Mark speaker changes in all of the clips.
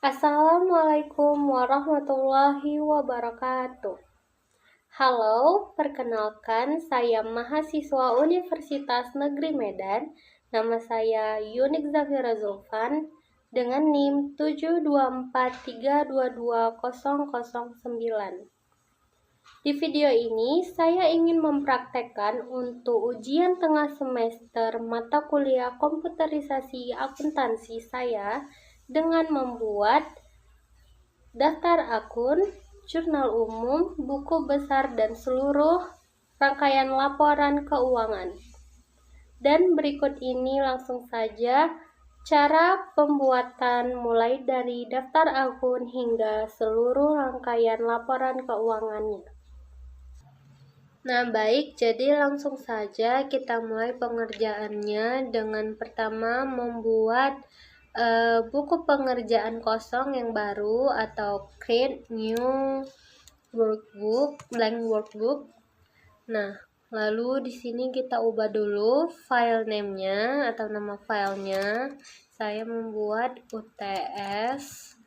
Speaker 1: Assalamualaikum warahmatullahi wabarakatuh. Halo, perkenalkan saya mahasiswa Universitas Negeri Medan. Nama saya Yunik Zafira Zulfan dengan NIM 724322009. Di video ini saya ingin mempraktekkan untuk ujian tengah semester mata kuliah komputerisasi akuntansi saya dengan membuat daftar akun, jurnal umum, buku besar, dan seluruh rangkaian laporan keuangan. Dan berikut ini langsung saja cara pembuatan mulai dari daftar akun hingga seluruh rangkaian laporan keuangannya. Nah, baik, jadi langsung saja kita mulai pengerjaannya dengan pertama membuat buku pengerjaan kosong yang baru atau create new workbook, blank workbook. Nah, lalu di sini kita ubah dulu file name-nya atau nama filenya. Saya membuat UTS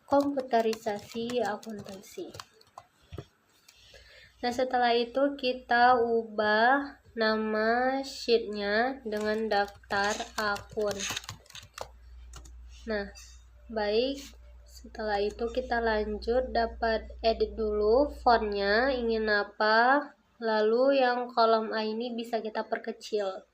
Speaker 1: komputerisasi akuntansi. Nah, setelah itu kita ubah nama sheet-nya dengan daftar akun. Nah, baik, setelah itu kita lanjut dapat edit dulu fontnya, ingin apa, lalu yang kolom A ini bisa kita perkecil.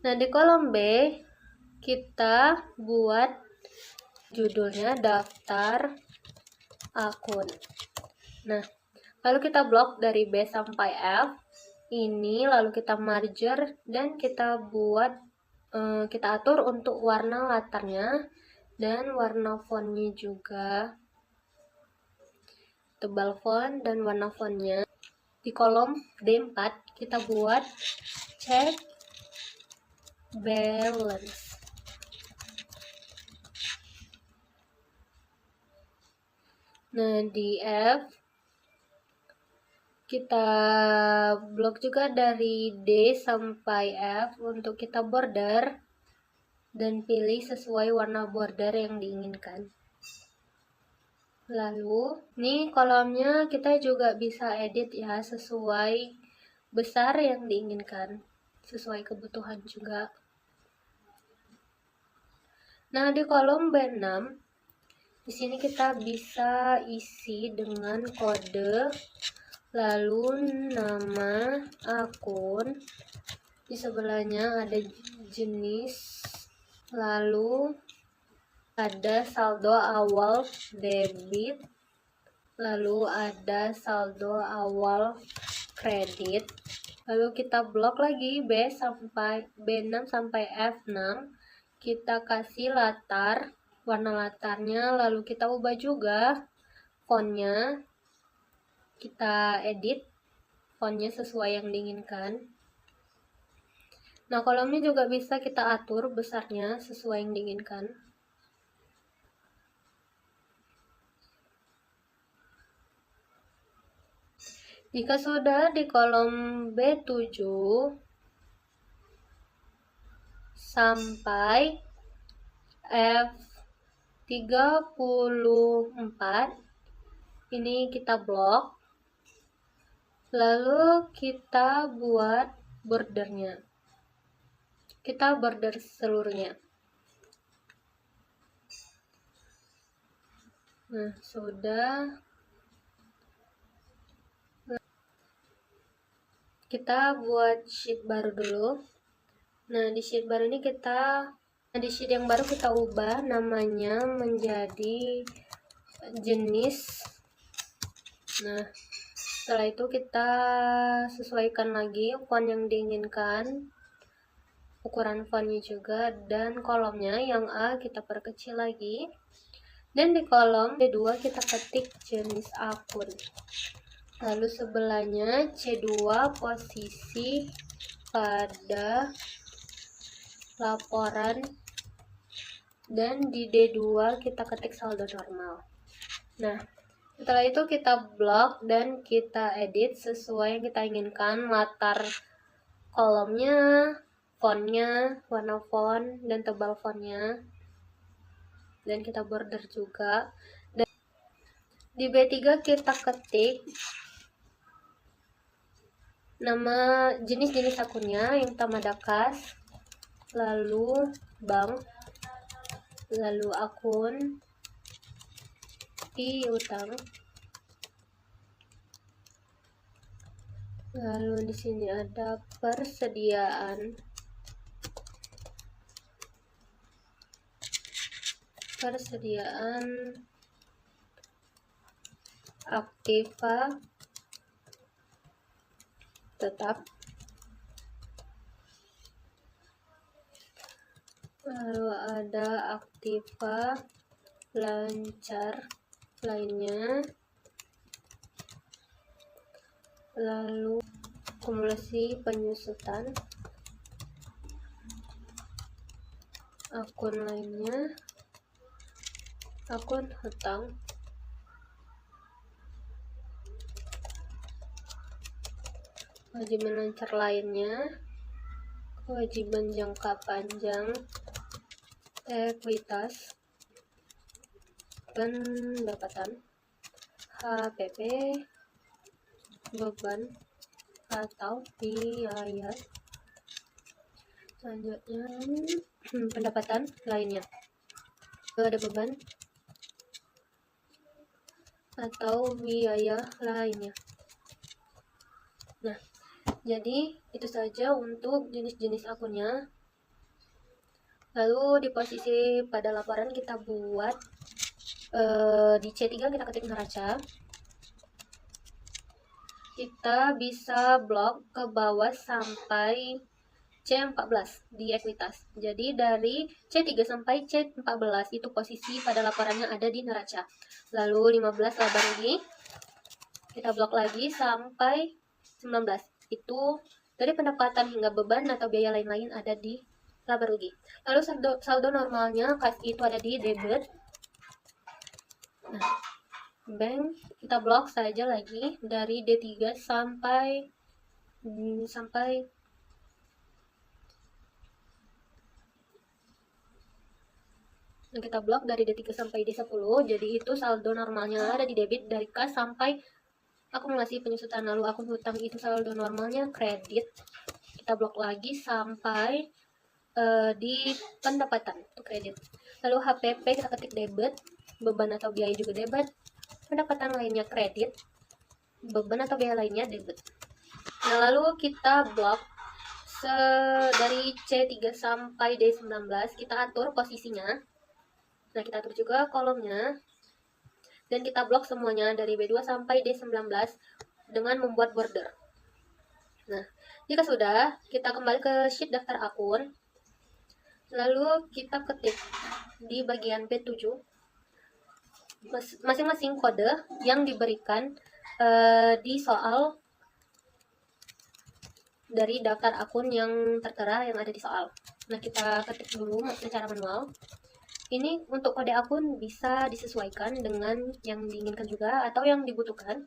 Speaker 1: Nah, di kolom B kita buat judulnya daftar akun. Nah, lalu kita blok dari B sampai F ini, lalu kita merger dan kita buat kita atur untuk warna latarnya dan warna fontnya juga, tebal font dan warna fontnya. Di kolom D4 kita buat check balance. Nah, di F kita blok juga dari D sampai F untuk kita border dan pilih sesuai warna border yang diinginkan. Lalu, nih kolomnya kita juga bisa edit ya sesuai besar yang diinginkan, sesuai kebutuhan juga. Nah, di kolom B6 di sini kita bisa isi dengan kode, lalu nama akun, di sebelahnya ada jenis, lalu ada saldo awal debit, lalu ada saldo awal kredit. Lalu kita blok lagi B6 sampai F6, kita kasih latar, warna latarnya, lalu kita ubah juga fontnya, kita edit fontnya sesuai yang diinginkan. Nah, kolomnya juga bisa kita atur besarnya sesuai yang diinginkan. Jika sudah di kolom B7 sampai F34 ini kita blok, lalu kita buat bordernya, kita border seluruhnya. Nah, sudah, kita buat sheet baru dulu. Nah, di sheet baru ini di sheet yang baru kita ubah namanya menjadi jenis. Nah, setelah itu kita sesuaikan lagi font yang diinginkan, ukuran fontnya juga, dan kolomnya yang A kita perkecil lagi. Dan di kolom B2 kita ketik jenis akun. Lalu sebelahnya C2 posisi pada laporan, dan di D2 kita ketik saldo normal. Nah, setelah itu kita blok dan kita edit sesuai yang kita inginkan, latar kolomnya, fontnya, warna font dan tebal fontnya, dan kita border juga. Dan di B3 kita ketik nama jenis-jenis akunnya, yang pertama Dakas, lalu bank, lalu akun, piutang, lalu di sini ada persediaan, aktiva tetap, lalu ada aktiva lancar lainnya, lalu akumulasi penyusutan, akun lainnya, akun hutang, kewajiban lancar lainnya, kewajiban jangka panjang, ekuitas, pendapatan, HPP, beban atau biaya. Selanjutnya pendapatan lainnya, ada beban atau biaya lainnya. Nah, jadi itu saja untuk jenis-jenis akunnya. Lalu di posisi pada laporan kita buat di C3 kita ketik neraca. Kita bisa blok ke bawah sampai C14 di ekuitas. Jadi dari C3 sampai C14 itu posisi pada laporannya ada di neraca. Lalu 15 laba rugi kita blok lagi sampai 19. Itu dari pendapatan hingga beban atau biaya lain-lain ada di laba rugi. Lalu saldo normalnya itu ada di debit. Nah, bank kita blok saja lagi dari D3 sampai kita blok dari D3 sampai D10. Jadi itu saldo normalnya ada di debit dari kas sampai akumulasi penyusutan. Lalu akun hutang itu saldo normalnya kredit. Kita blok lagi sampai di pendapatan itu kredit. Lalu HPP kita ketik debit, beban atau biaya juga debit, pendapatan lainnya kredit, beban atau biaya lainnya debit. Nah, lalu kita blok dari C3 sampai D19, kita atur posisinya. Nah, kita atur juga kolomnya, dan kita blok semuanya dari B2 sampai D19 dengan membuat border. Nah, jika sudah, kita kembali ke sheet daftar akun, lalu kita ketik di bagian B7 masing-masing kode yang diberikan di soal dari daftar akun yang tertera yang ada di soal. Nah, kita ketik dulu secara manual. Ini untuk kode akun bisa disesuaikan dengan yang diinginkan juga atau yang dibutuhkan.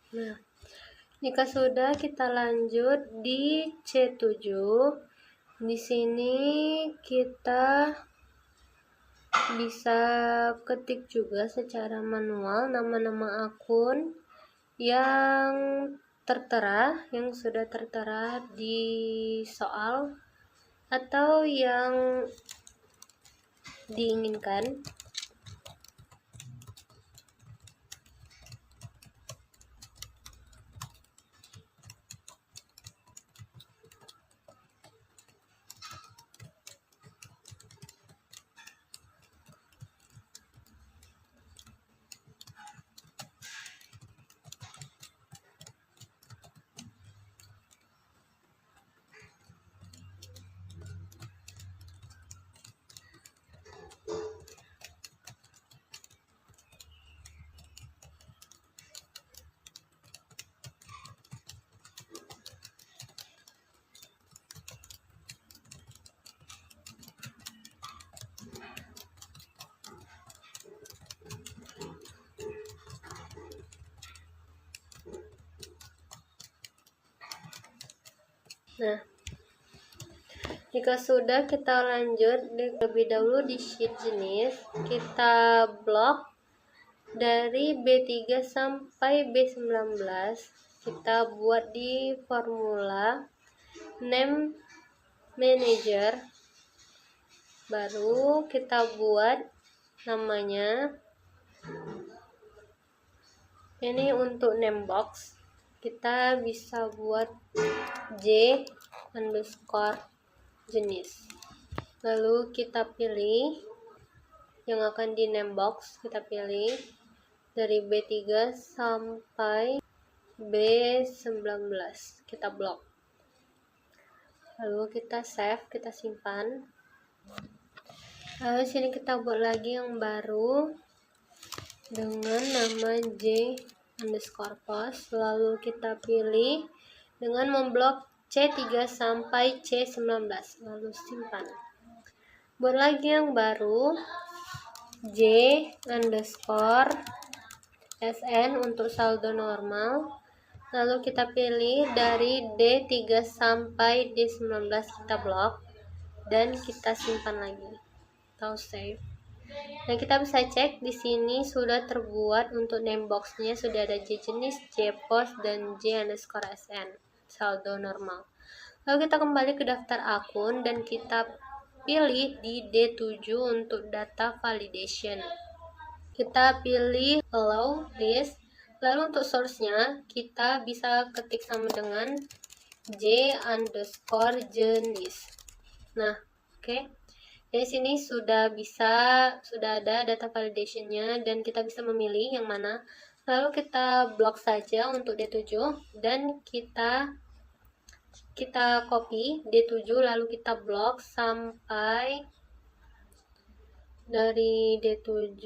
Speaker 1: Nah, jika sudah, kita lanjut di C7. Di sini kita bisa ketik juga secara manual nama-nama akun yang tertera, yang sudah tertera di soal atau yang diinginkan. Nah, jika sudah, kita lanjut lebih dahulu di sheet jenis, kita blok dari B3 sampai B19. Kita buat di formula name manager, baru kita buat namanya. Ini untuk name box, kita bisa buat J underscore jenis, lalu kita pilih yang akan di name box, kita pilih dari B3 sampai B19, kita blok, lalu kita save, kita simpan. Lalu sini kita buat lagi yang baru dengan nama J underscore post, lalu kita pilih dengan memblok C3 sampai C19, lalu simpan. Buat lagi yang baru J underscore SN untuk saldo normal, lalu kita pilih dari D3 sampai D19, kita blok dan kita simpan lagi atau save. Nah, kita bisa cek di sini sudah terbuat untuk name boxnya, sudah ada J jenis, J post, dan J underscore SN saldo normal. Lalu kita kembali ke daftar akun dan kita pilih di D7 untuk data validation. Kita pilih allow list, lalu untuk source-nya kita bisa ketik sama dengan J underscore jenis. Nah, oke. Di sini sudah ada data validation-nya dan kita bisa memilih yang mana. Lalu kita blok saja untuk D7 dan kita copy D7, lalu kita blok sampai dari D7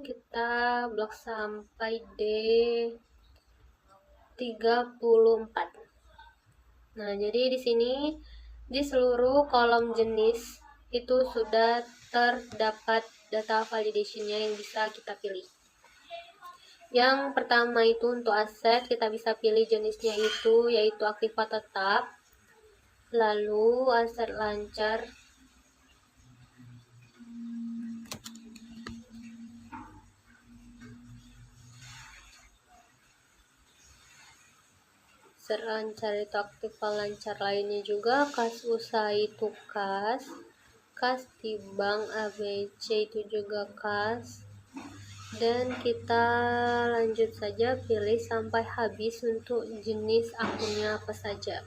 Speaker 1: kita blok sampai D34. Nah, jadi di sini di seluruh kolom jenis itu sudah terdapat data validation-nya yang bisa kita pilih. Yang pertama itu untuk aset, kita bisa pilih jenisnya itu yaitu aktif atau tetap, lalu aset lancar, itu aktif lancar, lainnya juga kas usaha itu kas di bank ABC itu juga kas, dan kita lanjut saja pilih sampai habis untuk jenis akunnya apa saja.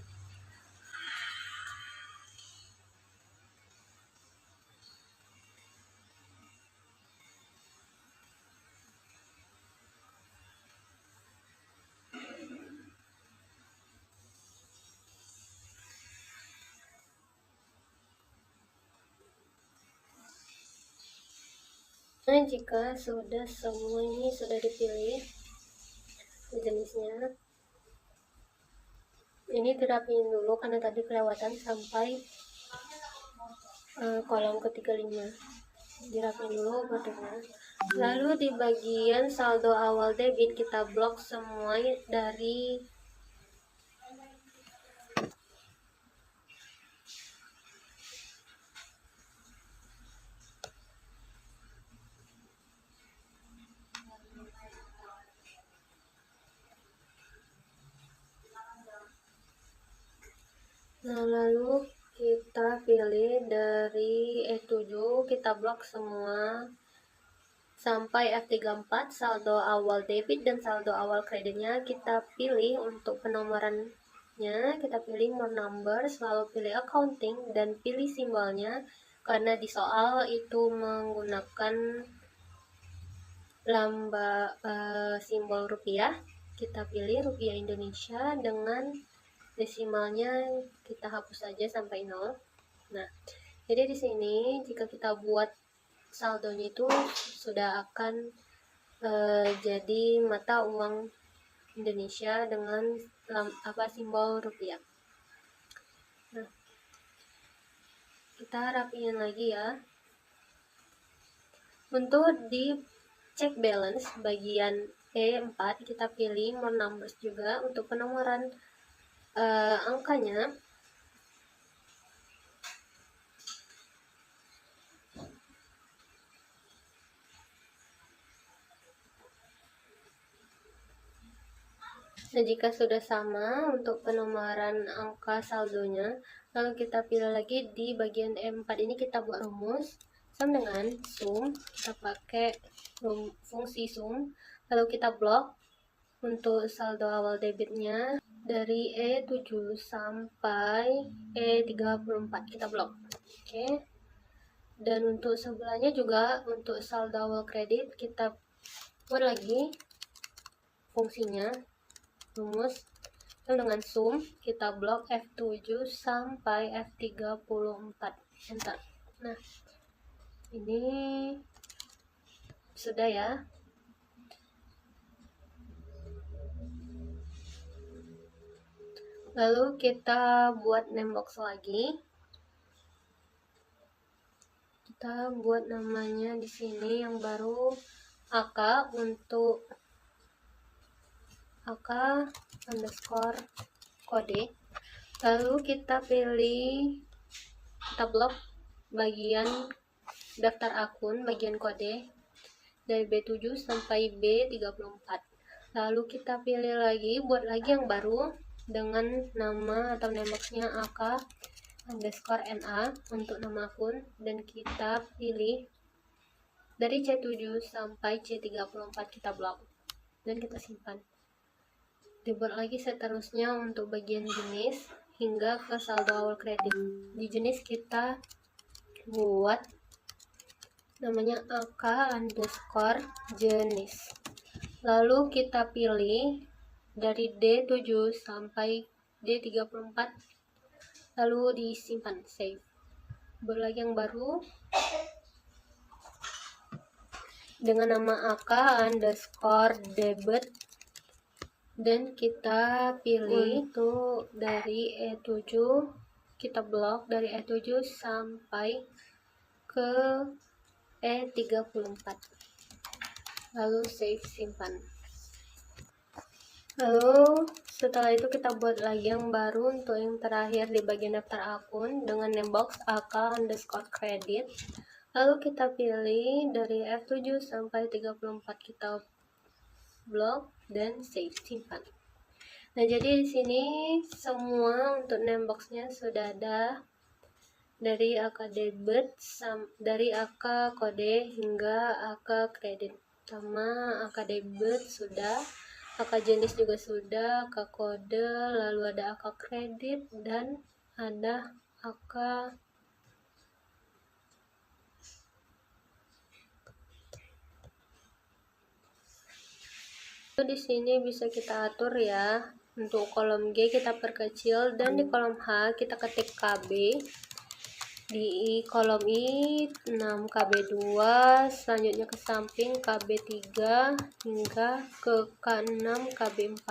Speaker 1: Nah, jika sudah semua ini sudah dipilih jenisnya, ini dirapiin dulu karena tadi kelewatan sampai kolom ke-35, dirapiin dulu buttonnya. Lalu di bagian saldo awal debit kita blok semua dari lalu kita pilih dari E7, kita blok semua sampai F34 saldo awal debit dan saldo awal kreditnya. Kita pilih untuk penomorannya, kita pilih more numbers, lalu pilih accounting dan pilih simbolnya karena di soal itu menggunakan simbol rupiah. Kita pilih rupiah Indonesia dengan desimalnya kita hapus saja sampai 0. Nah, jadi di sini jika kita buat saldonya itu sudah akan jadi mata uang Indonesia dengan simbol rupiah. Nah, kita rapiin lagi ya. Untuk di check balance bagian E4 kita pilih more numbers juga untuk penomoran angkanya. Nah, jika sudah sama untuk penomoran angka saldonya, lalu kita pilih lagi di bagian E4 ini kita buat rumus sama dengan sum. Kita pakai fungsi sum, lalu kita blok untuk saldo awal debitnya dari E7 sampai E34 kita blok. Oke. Dan untuk sebelahnya juga untuk saldo awal kredit kita buat lagi fungsinya rumus dengan sum, kita blok F7 sampai F34, enter. Nah, ini sudah ya. Lalu kita buat name box lagi. Kita buat namanya di sini yang baru AK untuk AK underscore kode. Lalu kita pilih, kita blok bagian daftar akun, bagian kode dari B7 sampai B34. Lalu kita pilih lagi, buat lagi yang baru dengan nama atau nameboxnya AK underscore NA untuk nama akun, dan kita pilih dari C7 sampai C34 kita blok dan kita simpan. Dibuat lagi seterusnya untuk bagian jenis hingga ke saldo awal kredit. Di jenis kita buat namanya AK underscore jenis. Lalu kita pilih dari D7 sampai D34, lalu disimpan, save. Buat lagi yang baru dengan nama AK underscore debit, dan kita pilih untuk dari E7 kita blok dari E7 sampai ke E34, lalu save, simpan. Lalu setelah itu kita buat lagi yang baru untuk yang terakhir di bagian daftar akun dengan namebox AK underscore kredit, lalu kita pilih dari F7 sampai 34 kita blok dan save, simpan. Nah, jadi di sini semua untuk nameboxnya sudah ada, dari AK debit, dari AK kode hingga AK kredit. Sama AK debit sudah, AK jenis juga sudah, AK kode, lalu ada AK kredit, dan ada AK di sini bisa kita atur ya. Untuk kolom G kita perkecil, dan di kolom H kita ketik KB, di kolom I 6 KB2, selanjutnya ke samping KB3 hingga ke K6 KB4.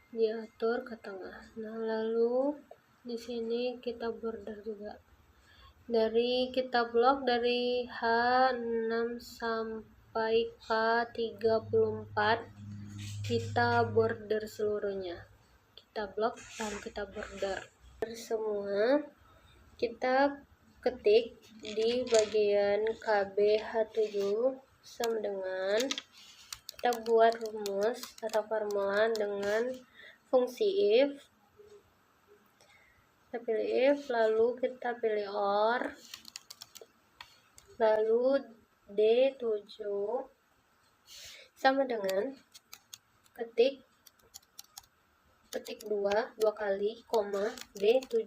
Speaker 1: Diatur ke tengah. Nah, lalu di sini kita border juga. Dari kita blok dari H6 sampai K34 kita border seluruhnya. Kita blok dan kita border semua. Kita ketik di bagian KBH7 sama dengan, kita buat rumus atau formula dengan fungsi if. Kita pilih if, lalu kita pilih or, lalu D7 sama dengan ketik 2 kali, koma D7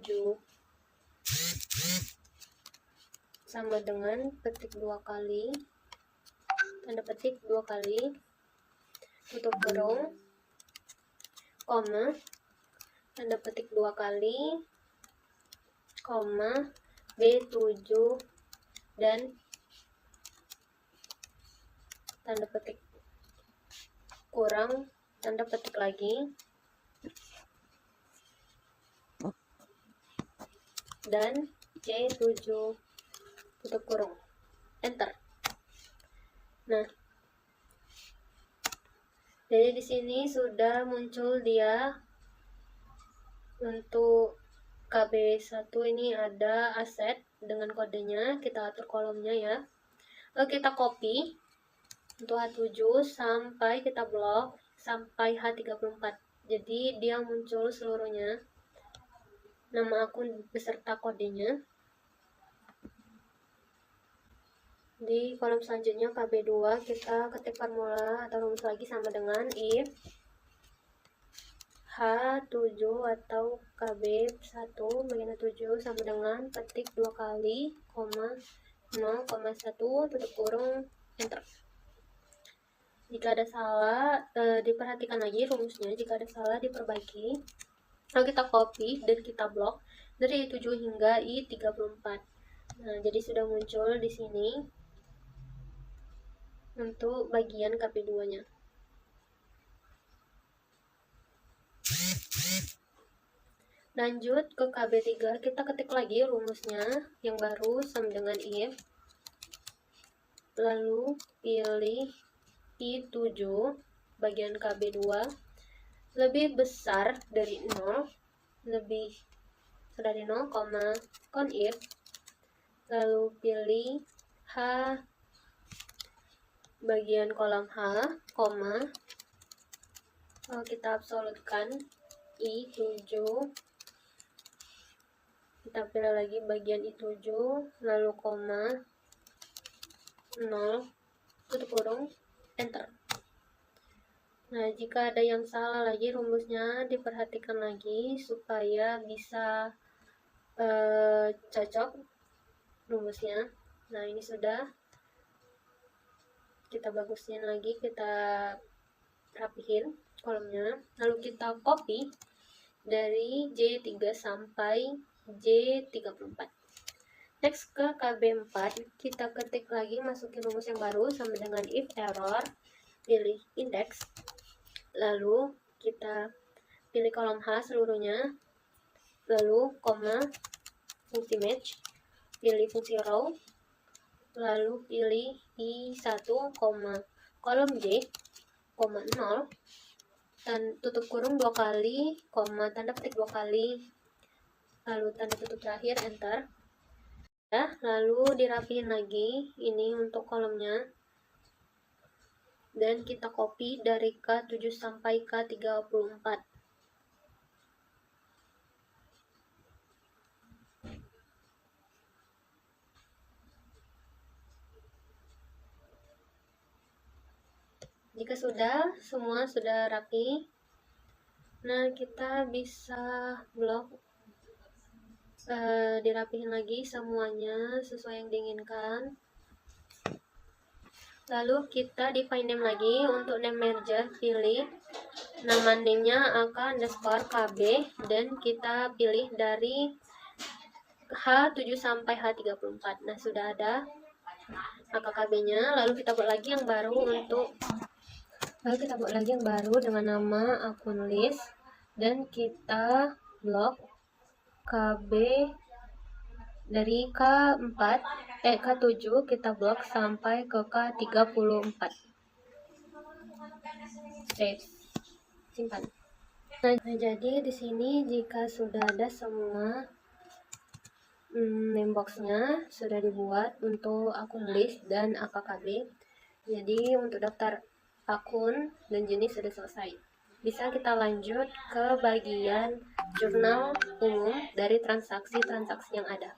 Speaker 1: sama dengan ketik 2 kali, tanda petik 2 kali, tutup kurung, koma, tanda petik 2 kali, koma, B7 dan tanda petik kurang, tanda petik lagi, dan C7 tutup kurung, enter. Nah, jadi di sini sudah muncul dia. Untuk KB1 ini ada aset dengan kodenya, kita atur kolomnya ya. Lalu kita copy untuk H7 sampai kita blok sampai H34. Jadi dia muncul seluruhnya, nama akun beserta kodenya. Di kolom selanjutnya KB2 kita ketik formula atau rumus lagi sama dengan if H7 atau KB1 bagian 7 sama dengan ketik 2 kali, 0,1 tutup kurung, enter. Jika ada salah, diperhatikan lagi rumusnya. Jika ada salah, diperbaiki. Lalu kita copy dan kita blok dari I7 hingga I34. Nah, jadi sudah muncul di sini untuk bagian KP2-nya. Lanjut ke KB3, kita ketik lagi rumusnya yang baru sama dengan if, lalu pilih I7 bagian KB2 lebih besar dari 0, lebih dari 0, conif, lalu pilih H bagian kolom H, lalu kita absolutkan I7, kita pilih lagi bagian I7, lalu 0, tutup kurung, enter. Nah, jika ada yang salah lagi rumusnya, diperhatikan lagi supaya bisa cocok rumusnya. Nah, ini sudah. Kita bagusin lagi, kita rapihin kolomnya, lalu kita copy dari J3 sampai J34. Next ke KB4, kita ketik lagi, masukin rumus yang baru sama dengan if error, pilih index, lalu kita pilih kolom H seluruhnya, lalu fungsi match, pilih fungsi row, lalu pilih I1, kolom J, 0, dan tutup kurung 2 kali, tanda petik 2 kali, lalu tanda tutup terakhir, enter. Ya, lalu dirapiin lagi ini untuk kolomnya, dan kita copy dari K7 sampai K34. Jika semua sudah rapi, nah kita bisa blok, dirapihin lagi semuanya sesuai yang diinginkan. Lalu kita di find name lagi, untuk name manager pilih nama name-nya AK_KB dan kita pilih dari H7 sampai H34. Nah, sudah ada AKKB-nya, lalu kita buat lagi yang baru dengan nama akun list, dan kita blok KB dari K7 kita blok sampai ke K34. Save, simpan. Nah, jadi di sini jika sudah ada semua nameboxnya sudah dibuat untuk akun list dan AKKB. Jadi untuk daftar akun dan jenis sudah selesai. Bisa kita lanjut ke bagian jurnal umum dari transaksi-transaksi yang ada.